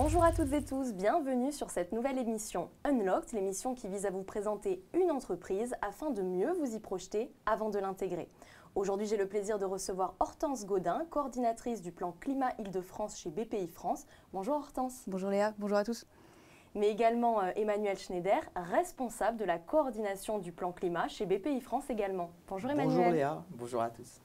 Bonjour à toutes et tous, bienvenue sur cette nouvelle émission Unlocked, l'émission qui vise à vous présenter une entreprise afin de mieux vous y projeter avant de l'intégrer. Aujourd'hui, j'ai le plaisir de recevoir Hortense Gaudin, coordinatrice du plan Climat Île-de-France chez BPI France. Bonjour Hortense. Bonjour Léa, bonjour à tous. Mais également Emmanuel Schneider, responsable de la coordination du plan Climat chez BPI France également. Bonjour Emmanuel. Bonjour Léa, bonjour à tous.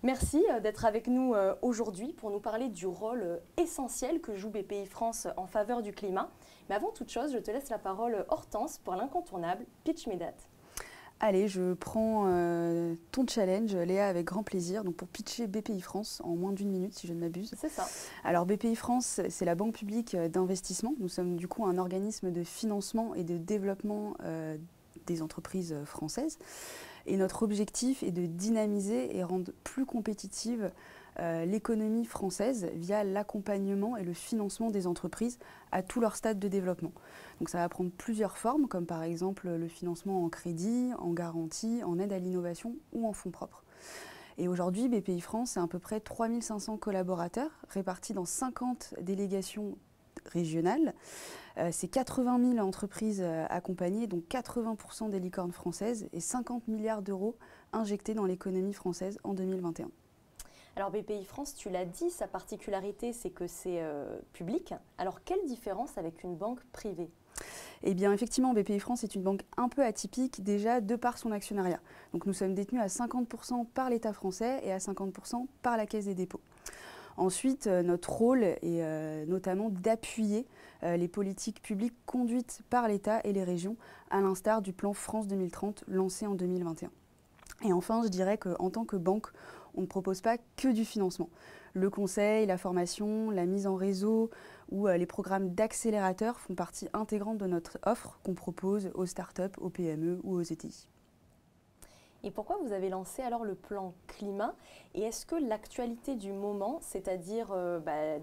Merci d'être avec nous aujourd'hui pour nous parler du rôle essentiel que joue BPI France en faveur du climat. Mais avant toute chose, je te laisse la parole Hortense pour l'incontournable Pitch Me That. Allez, je prends ton challenge, Léa, avec grand plaisir. Donc pour pitcher BPI France en moins d'1 minute, si je ne m'abuse. C'est ça. Alors BPI France, c'est la banque publique d'investissement. Nous sommes du coup un organisme de financement et de développement des entreprises françaises. Et notre objectif est de dynamiser et rendre plus compétitive l'économie française via l'accompagnement et le financement des entreprises à tous leurs stades de développement. Donc ça va prendre plusieurs formes, comme par exemple le financement en crédit, en garantie, en aide à l'innovation ou en fonds propres. Et aujourd'hui, BPI France, c'est à peu près 3500 collaborateurs répartis dans 50 délégations régionales. C'est 80 000 entreprises accompagnées, donc 80% des licornes françaises et 50 milliards d'euros injectés dans l'économie française en 2021. Alors BPI France, tu l'as dit, sa particularité, c'est que c'est public. Alors quelle différence avec une banque privée ? Eh bien effectivement, BPI France est une banque un peu atypique déjà de par son actionnariat. Donc nous sommes détenus à 50% par l'État français et à 50% par la Caisse des dépôts. Ensuite, notre rôle est notamment d'appuyer les politiques publiques conduites par l'État et les régions, à l'instar du plan France 2030 lancé en 2021. Et enfin, je dirais qu'en tant que banque, on ne propose pas que du financement. Le conseil, la formation, la mise en réseau ou les programmes d'accélérateurs font partie intégrante de notre offre qu'on propose aux startups, aux PME ou aux ETI. Et pourquoi vous avez lancé alors le plan climat? Et est-ce que l'actualité du moment, c'est-à-dire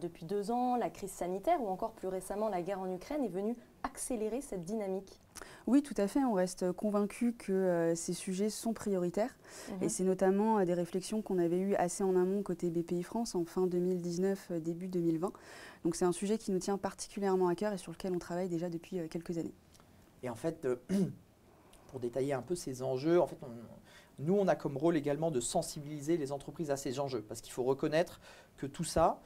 depuis 2 ans, la crise sanitaire ou encore plus récemment la guerre en Ukraine, est venue accélérer cette dynamique? Oui, tout à fait. On reste convaincus que ces sujets sont prioritaires. Et c'est notamment des réflexions qu'on avait eues assez en amont côté BPI France en fin 2019, début 2020. Donc c'est un sujet qui nous tient particulièrement à cœur et sur lequel on travaille déjà depuis quelques années. Et en fait, pour détailler un peu ces enjeux, en fait, nous, on a comme rôle également de sensibiliser les entreprises à ces enjeux. Parce qu'il faut reconnaître que tout ça,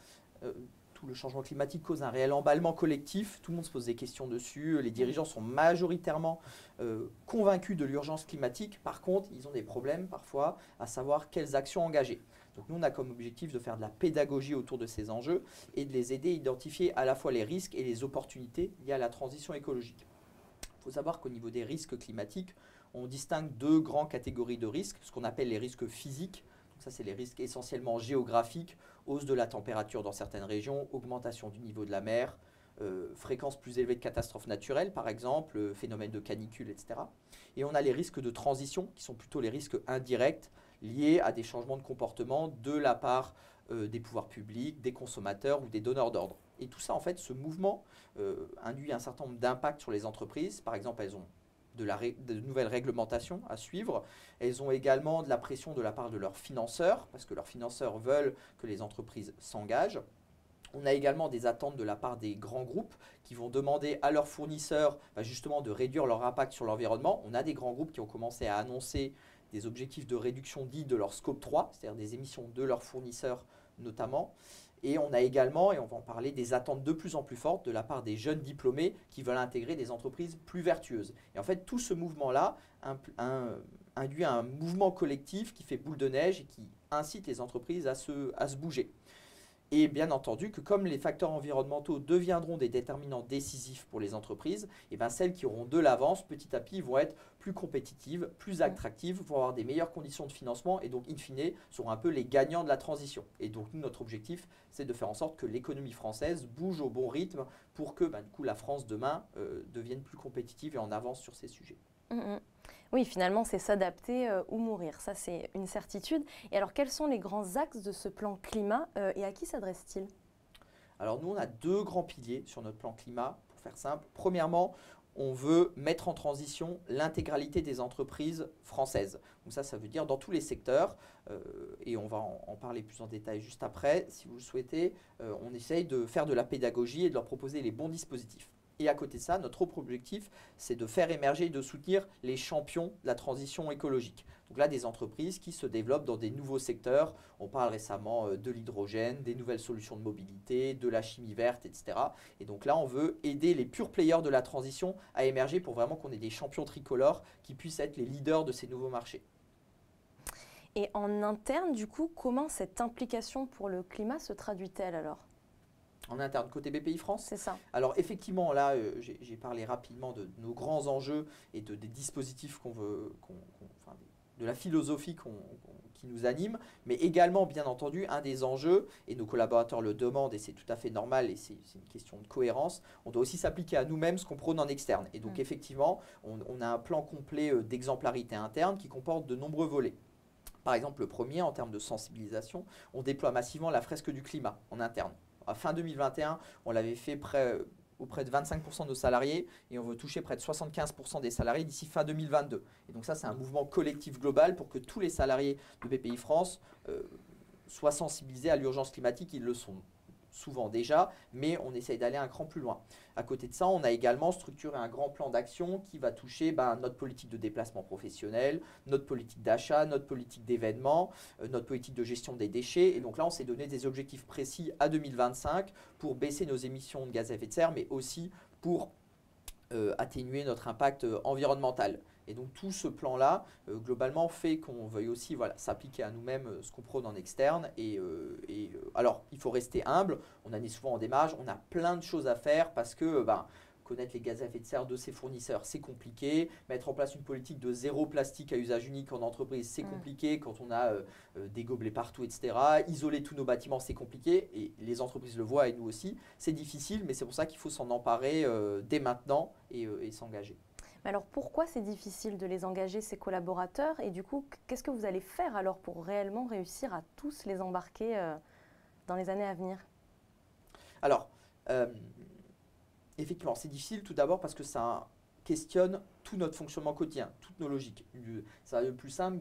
tout le changement climatique cause un réel emballement collectif. Tout le monde se pose des questions dessus. Les dirigeants sont majoritairement convaincus de l'urgence climatique. Par contre, ils ont des problèmes parfois à savoir quelles actions engager. Donc nous, on a comme objectif de faire de la pédagogie autour de ces enjeux et de les aider à identifier à la fois les risques et les opportunités liées à la transition écologique. Il faut savoir qu'au niveau des risques climatiques, on distingue 2 grandes catégories de risques, ce qu'on appelle les risques physiques. Donc ça, c'est les risques essentiellement géographiques, hausse de la température dans certaines régions, augmentation du niveau de la mer, fréquence plus élevée de catastrophes naturelles, par exemple, phénomènes de canicule, etc. Et on a les risques de transition, qui sont plutôt les risques indirects, liés à des changements de comportement de la part des pouvoirs publics, des consommateurs ou des donneurs d'ordre. Et tout ça, en fait, ce mouvement induit un certain nombre d'impacts sur les entreprises. Par exemple, elles ont de nouvelles réglementations à suivre. Elles ont également de la pression de la part de leurs financeurs, parce que leurs financeurs veulent que les entreprises s'engagent. On a également des attentes de la part des grands groupes qui vont demander à leurs fournisseurs justement de réduire leur impact sur l'environnement. On a des grands groupes qui ont commencé à annoncer des objectifs de réduction dits de leur scope 3, c'est-à-dire des émissions de leurs fournisseurs notamment. Et on a également, et on va en parler, des attentes de plus en plus fortes de la part des jeunes diplômés qui veulent intégrer des entreprises plus vertueuses. Et en fait, tout ce mouvement-là induit un mouvement collectif qui fait boule de neige et qui incite les entreprises à se bouger. Et bien entendu que comme les facteurs environnementaux deviendront des déterminants décisifs pour les entreprises, et celles qui auront de l'avance petit à petit vont être plus compétitives, plus attractives, vont avoir des meilleures conditions de financement et donc in fine seront un peu les gagnants de la transition. Et donc nous, notre objectif, c'est de faire en sorte que l'économie française bouge au bon rythme pour que du coup, la France demain devienne plus compétitive et en avance sur ces sujets. Oui, finalement, c'est s'adapter ou mourir. Ça, c'est une certitude. Et alors, quels sont les grands axes de ce plan climat et à qui s'adresse-t-il? Alors, nous, on a 2 grands piliers sur notre plan climat, pour faire simple. Premièrement, on veut mettre en transition l'intégralité des entreprises françaises. Donc ça veut dire dans tous les secteurs, et on va en parler plus en détail juste après, si vous le souhaitez, on essaye de faire de la pédagogie et de leur proposer les bons dispositifs. Et à côté de ça, notre autre objectif, c'est de faire émerger et de soutenir les champions de la transition écologique. Donc là, des entreprises qui se développent dans des nouveaux secteurs. On parle récemment de l'hydrogène, des nouvelles solutions de mobilité, de la chimie verte, etc. Et donc là, on veut aider les pure players de la transition à émerger pour vraiment qu'on ait des champions tricolores qui puissent être les leaders de ces nouveaux marchés. Et en interne, du coup, comment cette implication pour le climat se traduit-elle alors ? En interne, côté BPI France. C'est ça. Alors effectivement, là, j'ai parlé rapidement de nos grands enjeux et des dispositifs qu'on veut, enfin, de la philosophie qui nous anime, mais également, bien entendu, un des enjeux, et nos collaborateurs le demandent, et c'est tout à fait normal, et c'est une question de cohérence, on doit aussi s'appliquer à nous-mêmes ce qu'on prône en externe. Et donc effectivement, on a un plan complet d'exemplarité interne qui comporte de nombreux volets. Par exemple, le premier, en termes de sensibilisation, on déploie massivement la fresque du climat en interne. À fin 2021, on l'avait fait auprès de 25% de nos salariés et on veut toucher près de 75% des salariés d'ici fin 2022. Et donc ça, c'est un mouvement collectif global pour que tous les salariés de BPI France soient sensibilisés à l'urgence climatique. Ils le sont souvent déjà, mais on essaye d'aller un cran plus loin. À côté de ça, on a également structuré un grand plan d'action qui va toucher notre politique de déplacement professionnel, notre politique d'achat, notre politique d'événements, notre politique de gestion des déchets. Et donc là, on s'est donné des objectifs précis à 2025 pour baisser nos émissions de gaz à effet de serre, mais aussi pour atténuer notre impact environnemental. Et donc tout ce plan-là, globalement, fait qu'on veuille aussi s'appliquer à nous-mêmes ce qu'on prône en externe. Alors, il faut rester humble, on en est souvent en démarche, on a plein de choses à faire parce que connaître les gaz à effet de serre de ses fournisseurs, c'est compliqué. Mettre en place une politique de zéro plastique à usage unique en entreprise, c'est compliqué quand on a des gobelets partout, etc. Isoler tous nos bâtiments, c'est compliqué. Et les entreprises le voient et nous aussi. C'est difficile, mais c'est pour ça qu'il faut s'en emparer dès maintenant et s'engager. Mais alors pourquoi c'est difficile de les engager, ces collaborateurs? Et du coup, qu'est-ce que vous allez faire alors pour réellement réussir à tous les embarquer dans les années à venir? Alors, effectivement, c'est difficile tout d'abord parce que ça questionne tout notre fonctionnement quotidien, toutes nos logiques. Ça va être le plus simple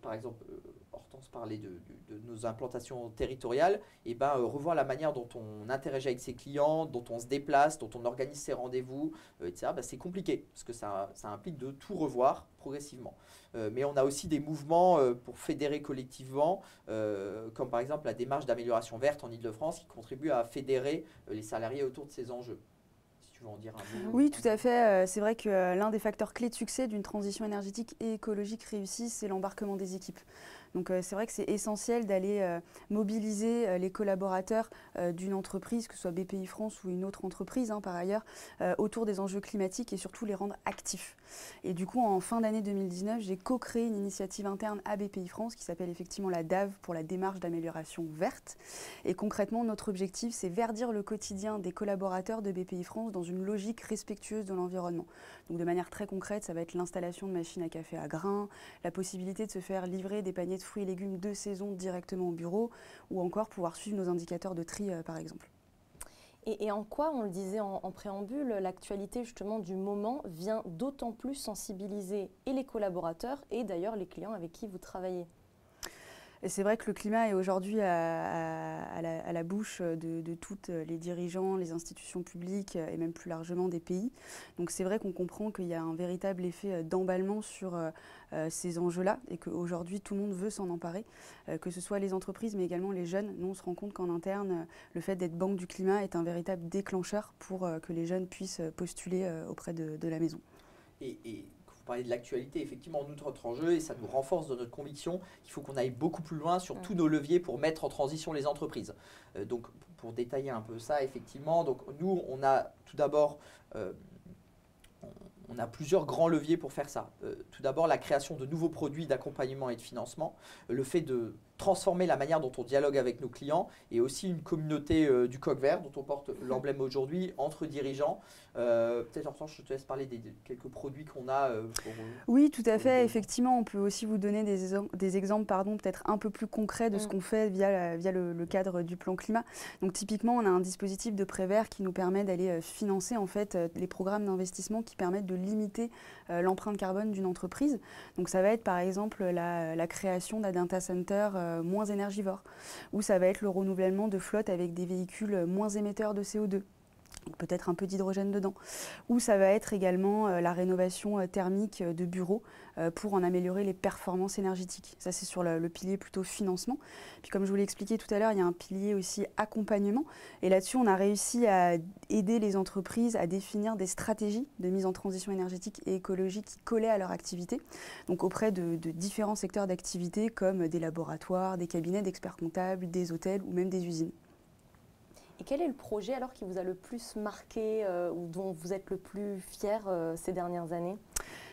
par exemple, Hortense parlait de nos implantations territoriales, et revoir la manière dont on interagit avec ses clients, dont on se déplace, dont on organise ses rendez-vous, etc. C'est compliqué parce que ça implique de tout revoir progressivement. Mais on a aussi des mouvements pour fédérer collectivement, comme par exemple la démarche d'amélioration verte en Ile-de-France qui contribue à fédérer les salariés autour de ces enjeux. En dire un mot. Oui, tout à fait. C'est vrai que l'un des facteurs clés de succès d'une transition énergétique et écologique réussie, c'est l'embarquement des équipes. Donc c'est vrai que c'est essentiel d'aller mobiliser les collaborateurs d'une entreprise, que ce soit BPI France ou une autre entreprise par ailleurs, autour des enjeux climatiques et surtout les rendre actifs. Et du coup, en fin d'année 2019, j'ai co-créé une initiative interne à BPI France qui s'appelle effectivement la DAV pour la démarche d'amélioration verte. Et concrètement, notre objectif, c'est verdir le quotidien des collaborateurs de BPI France dans une logique respectueuse de l'environnement. Donc de manière très concrète, ça va être l'installation de machines à café à grains, la possibilité de se faire livrer des paniers de fruits et légumes de saison directement au bureau, ou encore pouvoir suivre nos indicateurs de tri par exemple. Et en quoi, on le disait en préambule, l'actualité justement du moment vient d'autant plus sensibiliser et les collaborateurs et d'ailleurs les clients avec qui vous travaillez? Et c'est vrai que le climat est aujourd'hui à la bouche de toutes les dirigeants, les institutions publiques et même plus largement des pays. Donc c'est vrai qu'on comprend qu'il y a un véritable effet d'emballement sur ces enjeux-là et qu'aujourd'hui tout le monde veut s'en emparer, que ce soit les entreprises mais également les jeunes. Nous on se rend compte qu'en interne, le fait d'être banque du climat est un véritable déclencheur pour que les jeunes puissent postuler auprès de la maison. Vous parlez de l'actualité, effectivement, notre enjeu, et ça nous renforce dans notre conviction qu'il faut qu'on aille beaucoup plus loin sur tous nos leviers pour mettre en transition les entreprises. Donc, pour détailler un peu ça, effectivement, donc nous, on a tout d'abord, on a plusieurs grands leviers pour faire ça. Tout d'abord, la création de nouveaux produits d'accompagnement et de financement, le fait de transformer la manière dont on dialogue avec nos clients et aussi une communauté du coq vert dont on porte l'emblème aujourd'hui entre dirigeants. Peut-être Hortense, je te laisse parler des quelques produits qu'on a. Oui, tout à fait. Effectivement, on peut aussi vous donner des exemples peut-être un peu plus concrets de ce qu'on fait via le cadre du plan climat. Donc typiquement, on a un dispositif de prêt vert qui nous permet d'aller financer en fait les programmes d'investissement qui permettent de limiter l'empreinte carbone d'une entreprise. Donc ça va être par exemple la création d'un data center moins énergivore, ou ça va être le renouvellement de flottes avec des véhicules moins émetteurs de CO2. Peut-être un peu d'hydrogène dedans. Ou ça va être également la rénovation thermique de bureaux pour en améliorer les performances énergétiques. Ça, c'est sur le pilier plutôt financement. Puis comme je vous l'ai expliqué tout à l'heure, il y a un pilier aussi accompagnement. Et là-dessus, on a réussi à aider les entreprises à définir des stratégies de mise en transition énergétique et écologique qui collaient à leur activité. Donc auprès de différents secteurs d'activité comme des laboratoires, des cabinets d'experts comptables, des hôtels ou même des usines. Et quel est le projet alors qui vous a le plus marqué ou dont vous êtes le plus fier ces dernières années ?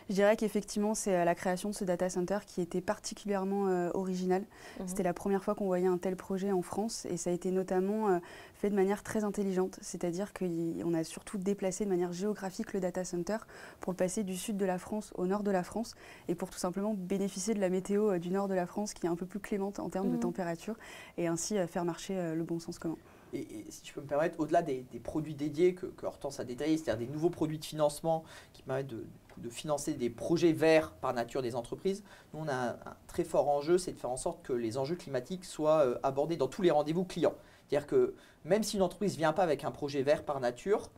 Je dirais qu'effectivement, c'est la création de ce data center qui était particulièrement original. C'était la première fois qu'on voyait un tel projet en France et ça a été notamment fait de manière très intelligente. C'est-à-dire qu'on a surtout déplacé de manière géographique le data center pour le passer du sud de la France au nord de la France et pour tout simplement bénéficier de la météo du nord de la France qui est un peu plus clémente en termes de température et ainsi faire marcher le bon sens commun. Et si je peux me permettre, au-delà des produits dédiés que Hortense a détaillés, c'est-à-dire des nouveaux produits de financement qui permettent de financer des projets verts par nature des entreprises, nous on a un très fort enjeu, c'est de faire en sorte que les enjeux climatiques soient abordés dans tous les rendez-vous clients. C'est-à-dire que même si une entreprise ne vient pas avec un projet vert par nature,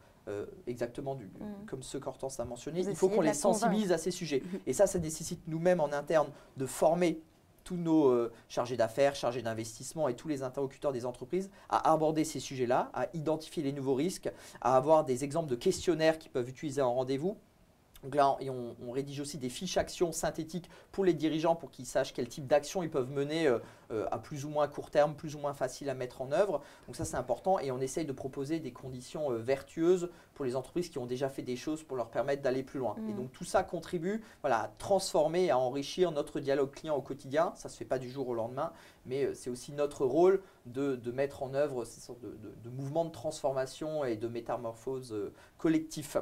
exactement comme ceux qu'Hortense a mentionnés, il faut qu'on les sensibilise à ces sujets. Et ça nécessite nous-mêmes en interne de former tous nos chargés d'affaires, chargés d'investissement et tous les interlocuteurs des entreprises à aborder ces sujets-là, à identifier les nouveaux risques, à avoir des exemples de questionnaires qu'ils peuvent utiliser en rendez-vous. Donc là, on rédige aussi des fiches actions synthétiques pour les dirigeants pour qu'ils sachent quel type d'action ils peuvent mener à plus ou moins court terme, plus ou moins facile à mettre en œuvre. Donc ça, c'est important et on essaye de proposer des conditions vertueuses pour les entreprises qui ont déjà fait des choses pour leur permettre d'aller plus loin. Et donc tout ça contribue à transformer, à enrichir notre dialogue client au quotidien. Ça ne se fait pas du jour au lendemain, mais c'est aussi notre rôle de mettre en œuvre ces sortes de mouvements de transformation et de métamorphose collectif.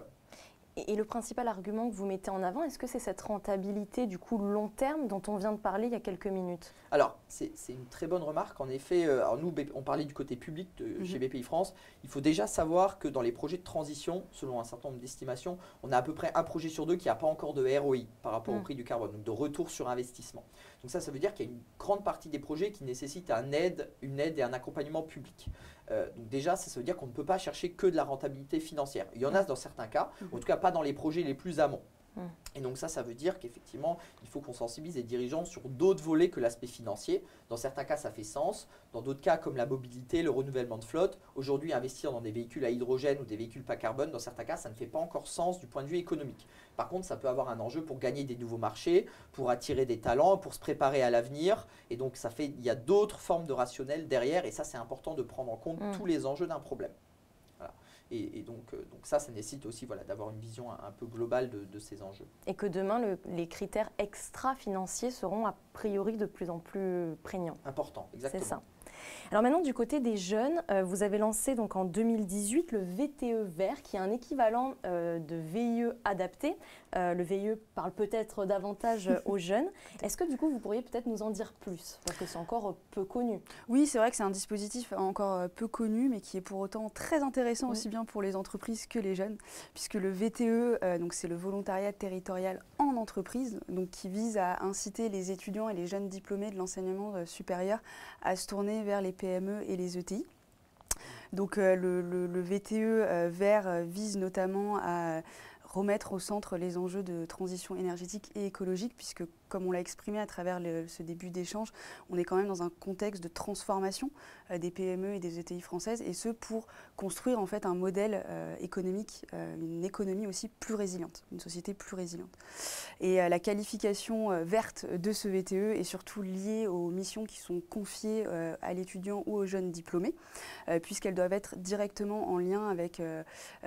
Et le principal argument que vous mettez en avant, est-ce que c'est cette rentabilité du coup long terme dont on vient de parler il y a quelques minutes ? Alors, c'est une très bonne remarque. En effet, alors nous, on parlait du côté public chez BPI-France. Il faut déjà savoir que dans les projets de transition, selon un certain nombre d'estimations, on a à peu près un projet sur deux qui n'a pas encore de ROI par rapport au prix du carbone, donc de retour sur investissement. Donc ça veut dire qu'il y a une grande partie des projets qui nécessitent une aide et un accompagnement public. Donc déjà, ça veut dire qu'on ne peut pas chercher que de la rentabilité financière. Il y en a dans certains cas, en tout cas pas dans les projets les plus amont. Et donc ça veut dire qu'effectivement, il faut qu'on sensibilise les dirigeants sur d'autres volets que l'aspect financier. Dans certains cas, ça fait sens. Dans d'autres cas, comme la mobilité, le renouvellement de flotte, aujourd'hui, investir dans des véhicules à hydrogène ou des véhicules pas carbone, dans certains cas, ça ne fait pas encore sens du point de vue économique. Par contre, ça peut avoir un enjeu pour gagner des nouveaux marchés, pour attirer des talents, pour se préparer à l'avenir. Et donc, il y a d'autres formes de rationnel derrière. Et ça, c'est important de prendre en compte tous les enjeux d'un problème. Voilà. Et donc ça nécessite aussi d'avoir une vision un peu globale de ces enjeux. Et que demain, les critères extra-financiers seront a priori de plus en plus prégnants. Important, exactement. C'est ça. Alors maintenant, du côté des jeunes, vous avez lancé donc en 2018 le VTE Vert, qui est un équivalent de VIE adapté. Le VIE parle peut-être davantage aux jeunes. Est-ce que du coup, vous pourriez peut-être nous en dire plus ? Parce que c'est encore peu connu. Oui, c'est vrai que c'est un dispositif encore peu connu, mais qui est pour autant très intéressant aussi bien pour les entreprises que les jeunes, puisque le VTE, donc c'est le volontariat territorial en entreprise, donc qui vise à inciter les étudiants et les jeunes diplômés de l'enseignement supérieur à se tourner vers les PME et les ETI. Donc le VTE vert vise notamment à remettre au centre les enjeux de transition énergétique et écologique, puisque comme on l'a exprimé à travers ce début d'échange, on est quand même dans un contexte de transformation des PME et des ETI françaises, et ce pour construire en fait un modèle économique, une économie aussi plus résiliente, une société plus résiliente. Et la qualification verte de ce VTE est surtout liée aux missions qui sont confiées à l'étudiant ou aux jeunes diplômés, puisqu'elles doivent être directement en lien avec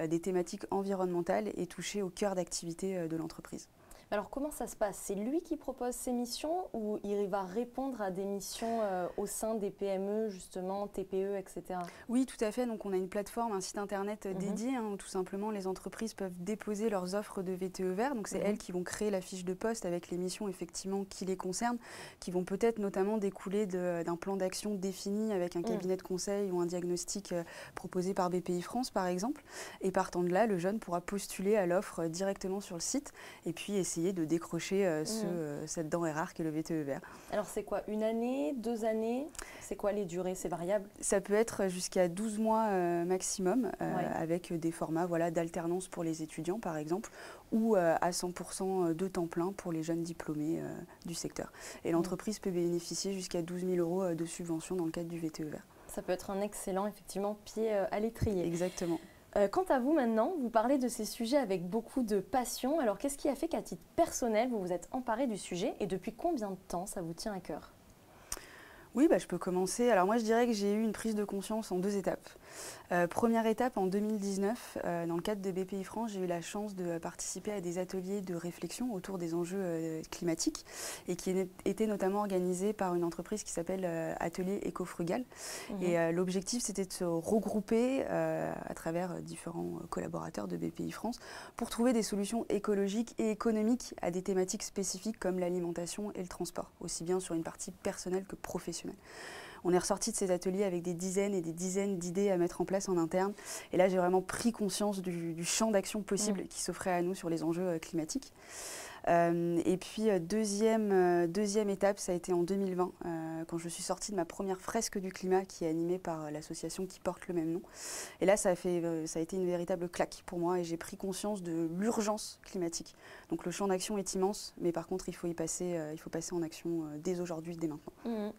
des thématiques environnementales et toucher au cœur d'activité de l'entreprise. Alors comment ça se passe? C'est lui qui propose ses missions ou il va répondre à des missions au sein des PME, justement, TPE, etc. Oui, tout à fait. Donc on a une plateforme, un site internet dédié, où tout simplement les entreprises peuvent déposer leurs offres de VTE vert. Donc c'est elles qui vont créer la fiche de poste avec les missions effectivement qui les concernent, qui vont peut-être notamment découler d'un plan d'action défini avec un cabinet de conseil ou un diagnostic proposé par BPI France par exemple. Et partant de là, le jeune pourra postuler à l'offre directement sur le site et puis essayer de décrocher cette denrée rare qu'est le VTE vert. Alors c'est quoi, 1 année, 2 années? C'est quoi les durées? C'est variable? Ça peut être jusqu'à 12 mois maximum, avec des formats d'alternance pour les étudiants par exemple, ou à 100% de temps plein pour les jeunes diplômés du secteur. Et l'entreprise peut bénéficier jusqu'à 12 000 € de subventions dans le cadre du VTE vert. Ça peut être un excellent, effectivement, pied à l'étrier. Exactement. Quant à vous maintenant, vous parlez de ces sujets avec beaucoup de passion. Alors qu'est-ce qui a fait qu'à titre personnel, vous vous êtes emparé du sujet et depuis combien de temps ça vous tient à cœur? Oui, je peux commencer. Alors moi, je dirais que j'ai eu une prise de conscience en 2 étapes. Première étape, en 2019, dans le cadre de BPI France, j'ai eu la chance de participer à des ateliers de réflexion autour des enjeux climatiques et qui étaient notamment organisés par une entreprise qui s'appelle Atelier Éco-Frugal. Et l'objectif, c'était de se regrouper à travers différents collaborateurs de BPI France pour trouver des solutions écologiques et économiques à des thématiques spécifiques comme l'alimentation et le transport, aussi bien sur une partie personnelle que professionnelle. On est ressorti de ces ateliers avec des dizaines et des dizaines d'idées à mettre en place en interne. Et là, j'ai vraiment pris conscience du champ d'action possible qui s'offrait à nous sur les enjeux climatiques. Et puis, deuxième étape, ça a été en 2020, quand je suis sortie de ma première fresque du climat qui est animée par l'association qui porte le même nom. Et là, ça a été une véritable claque pour moi et j'ai pris conscience de l'urgence climatique. Donc le champ d'action est immense, mais par contre, il faut passer en action dès aujourd'hui, dès maintenant.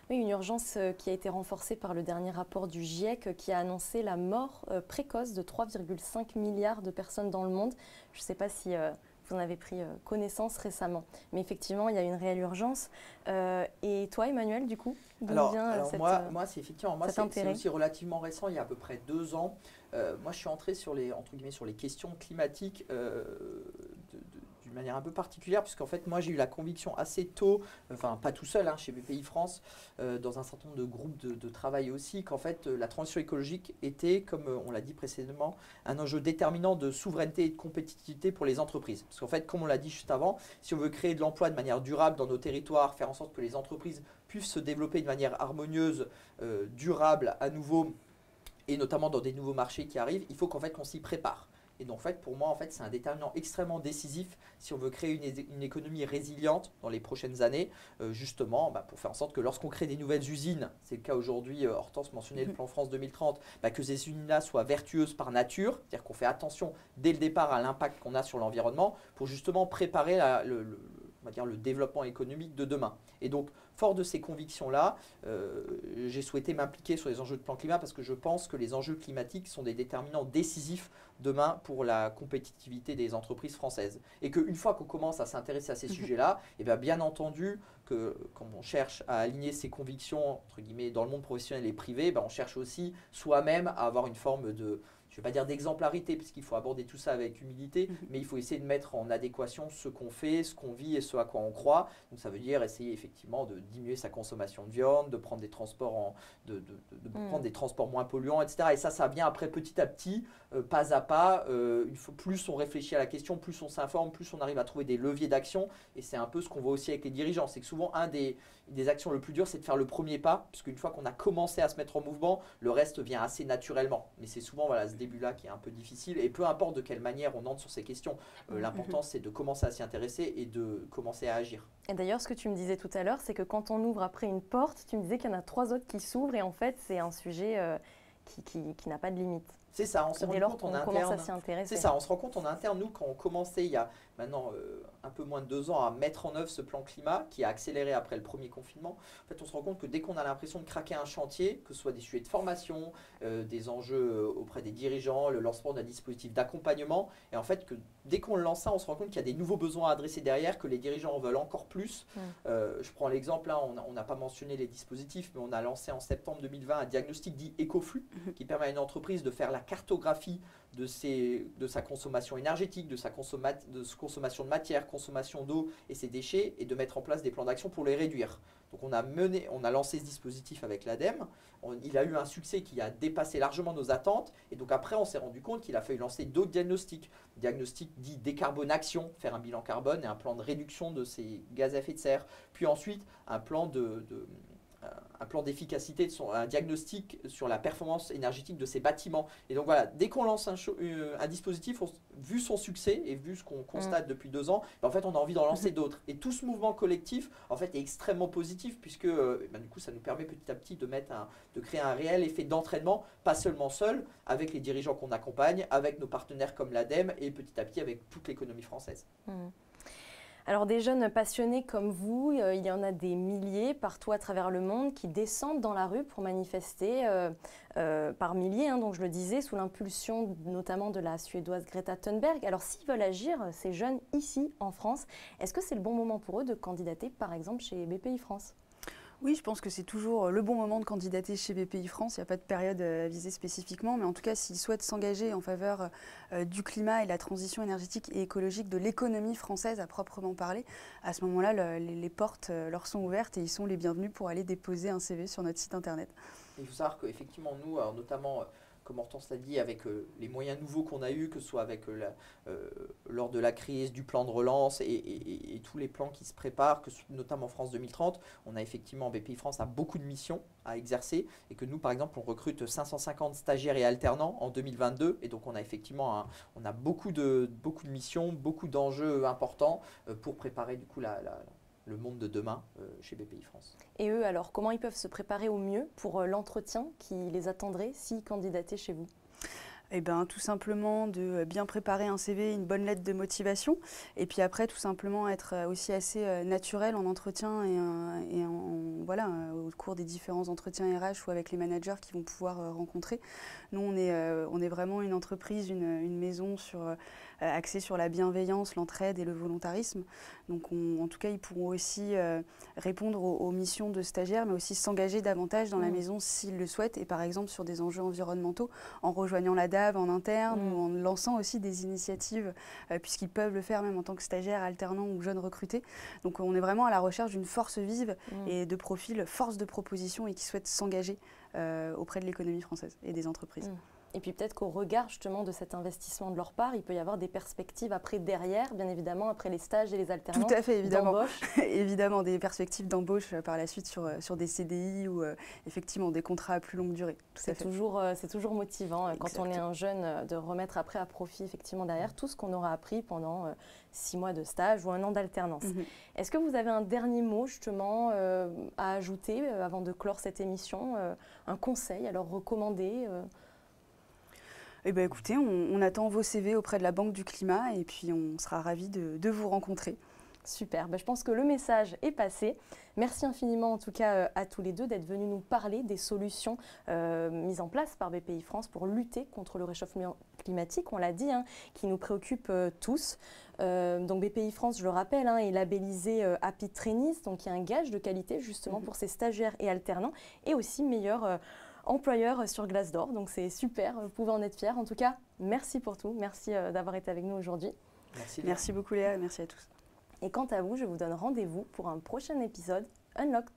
Oui, une urgence qui a été renforcée par le dernier rapport du GIEC qui a annoncé la mort précoce de 3,5 milliards de personnes dans le monde. Je ne sais pas si vous en avez pris connaissance récemment, mais effectivement, il y a une réelle urgence. Et toi, Emmanuel, du coup, moi, c'est aussi relativement récent, il y a à peu près 2 ans. Moi, je suis entré sur les questions climatiques d'une manière un peu particulière, puisqu'en fait, moi, j'ai eu la conviction assez tôt, enfin, pas tout seul, chez BPI France, dans un certain nombre de groupes de travail aussi, qu'en fait, la transition écologique était, comme on l'a dit précédemment, un enjeu déterminant de souveraineté et de compétitivité pour les entreprises. Parce qu'en fait, comme on l'a dit juste avant, si on veut créer de l'emploi de manière durable dans nos territoires, faire en sorte que les entreprises puissent se développer de manière harmonieuse, durable à nouveau, et notamment dans des nouveaux marchés qui arrivent, il faut qu'en fait qu'on s'y prépare. Et donc, en fait, pour moi, c'est un déterminant extrêmement décisif si on veut créer une économie résiliente dans les prochaines années, justement, pour faire en sorte que lorsqu'on crée des nouvelles usines, c'est le cas aujourd'hui, Hortense mentionnait le plan France 2030, que ces usines-là soient vertueuses par nature, c'est-à-dire qu'on fait attention dès le départ à l'impact qu'on a sur l'environnement pour justement préparer le développement économique de demain. Et donc, fort de ces convictions-là, j'ai souhaité m'impliquer sur les enjeux de plan climat parce que je pense que les enjeux climatiques sont des déterminants décisifs demain pour la compétitivité des entreprises françaises. Et qu'une fois qu'on commence à s'intéresser à ces sujets-là, bien entendu, que quand on cherche à aligner ses convictions, entre guillemets, dans le monde professionnel et privé, on cherche aussi soi-même à avoir une forme de, je ne vais pas dire d'exemplarité, puisqu'il faut aborder tout ça avec humilité, mais il faut essayer de mettre en adéquation ce qu'on fait, ce qu'on vit et ce à quoi on croit. Donc ça veut dire essayer effectivement de diminuer sa consommation de viande, de prendre des transports, prendre des transports moins polluants, etc. Et ça vient après petit à petit, pas à pas. Plus on réfléchit à la question, plus on s'informe, plus on arrive à trouver des leviers d'action. Et c'est un peu ce qu'on voit aussi avec les dirigeants. C'est que souvent, des actions le plus dur, c'est de faire le premier pas, puisqu'une fois qu'on a commencé à se mettre en mouvement, le reste vient assez naturellement. Mais c'est souvent ce début-là qui est un peu difficile. Et peu importe de quelle manière on entre sur ces questions, l'important c'est de commencer à s'y intéresser et de commencer à agir. Et d'ailleurs, ce que tu me disais tout à l'heure, c'est que quand on ouvre après une porte, tu me disais qu'il y en a 3 autres qui s'ouvrent et en fait, c'est un sujet qui n'a pas de limite. C'est ça, on se rend compte en interne. Commence à s'y intéresser. C'est ça, on se rend compte en interne, nous, quand on commençait il y a maintenant un peu moins de 2 ans à mettre en œuvre ce plan climat qui a accéléré après le premier confinement. En fait, on se rend compte que dès qu'on a l'impression de craquer un chantier, que ce soit des sujets de formation, des enjeux auprès des dirigeants, le lancement d'un dispositif d'accompagnement, et en fait, que dès qu'on le lance ça, on se rend compte qu'il y a des nouveaux besoins à adresser derrière, que les dirigeants en veulent encore plus. Je prends l'exemple, là, on n'a pas mentionné les dispositifs, mais on a lancé en septembre 2020 un diagnostic dit écoflux qui permet à une entreprise de faire la cartographie de sa consommation énergétique, de sa consommation de matière, consommation d'eau et ses déchets, et de mettre en place des plans d'action pour les réduire. Donc on a lancé ce dispositif avec l'ADEME, il a eu un succès qui a dépassé largement nos attentes, et donc après on s'est rendu compte qu'il a fallu lancer d'autres diagnostics dits décarbonation, faire un bilan carbone et un plan de réduction de ces gaz à effet de serre, puis ensuite un plan d'efficacité, un diagnostic sur la performance énergétique de ces bâtiments. Et donc voilà, dès qu'on lance un dispositif, vu son succès et vu ce qu'on constate depuis 2 ans, en fait on a envie d'en lancer d'autres. Et tout ce mouvement collectif en fait est extrêmement positif, puisque du coup ça nous permet petit à petit de créer un réel effet d'entraînement, pas seulement seul, avec les dirigeants qu'on accompagne, avec nos partenaires comme l'ADEME et petit à petit avec toute l'économie française. Alors des jeunes passionnés comme vous, il y en a des milliers partout à travers le monde qui descendent dans la rue pour manifester par milliers, donc je le disais, sous l'impulsion notamment de la Suédoise Greta Thunberg. Alors s'ils veulent agir, ces jeunes ici en France, est-ce que c'est le bon moment pour eux de candidater par exemple chez BPI France ? Oui, je pense que c'est toujours le bon moment de candidater chez BPI France. Il n'y a pas de période visée spécifiquement, mais en tout cas, s'ils souhaitent s'engager en faveur du climat et de la transition énergétique et écologique de l'économie française à proprement parler, à ce moment-là, les portes leur sont ouvertes et ils sont les bienvenus pour aller déposer un CV sur notre site internet. Il faut savoir qu'effectivement, nous, notamment, comme Hortense l'a dit, avec les moyens nouveaux qu'on a eus, que ce soit avec lors de la crise, du plan de relance et tous les plans qui se préparent, notamment France 2030, on a effectivement, BPI France a beaucoup de missions à exercer, et que nous, par exemple, on recrute 550 stagiaires et alternants en 2022, et donc on a effectivement beaucoup de missions, beaucoup d'enjeux importants pour préparer du coup le monde de demain chez BPI France. Et eux, alors, comment ils peuvent se préparer au mieux pour l'entretien qui les attendrait s'ils candidataient chez vous ? Eh bien, tout simplement de bien préparer un CV, une bonne lettre de motivation, et puis après, tout simplement être aussi assez naturel en entretien au cours des différents entretiens RH ou avec les managers qu'ils vont pouvoir rencontrer. Nous, on est vraiment une entreprise, une maison axée sur la bienveillance, l'entraide et le volontarisme. Donc, en tout cas, ils pourront aussi répondre aux missions de stagiaires, mais aussi s'engager davantage dans la maison s'ils le souhaitent, et par exemple sur des enjeux environnementaux, en rejoignant la DAV en interne ou en lançant aussi des initiatives, puisqu'ils peuvent le faire même en tant que stagiaires, alternants ou jeunes recrutés. Donc, on est vraiment à la recherche d'une force vive et de profils force de proposition et qui souhaitent s'engager auprès de l'économie française et des entreprises. Et puis peut-être qu'au regard justement de cet investissement de leur part, il peut y avoir des perspectives après derrière, bien évidemment, après les stages et les alternances. Tout à fait, évidemment. D'embauche. Évidemment, des perspectives d'embauche par la suite sur des CDI ou effectivement des contrats à plus longue durée. C'est toujours motivant quand on est un jeune de remettre après à profit effectivement derrière tout ce qu'on aura appris pendant 6 mois de stage ou 1 an d'alternance. Est-ce que vous avez un dernier mot justement à ajouter avant de clore cette émission, un conseil alors recommandé Eh bien, écoutez, on attend vos CV auprès de la Banque du Climat et puis on sera ravis de vous rencontrer. Super, je pense que le message est passé. Merci infiniment en tout cas à tous les deux d'être venus nous parler des solutions mises en place par BPI France pour lutter contre le réchauffement climatique, on l'a dit, qui nous préoccupe tous. Donc BPI France, je le rappelle, est labellisé Happy Trainees, donc il y a un gage de qualité justement pour ses stagiaires et alternants, et aussi meilleur employeur sur Glassdoor. Donc c'est super, vous pouvez en être fiers. En tout cas, merci pour tout, merci d'avoir été avec nous aujourd'hui. Merci beaucoup Léa, merci à tous. Et quant à vous, je vous donne rendez-vous pour un prochain épisode Unlocked.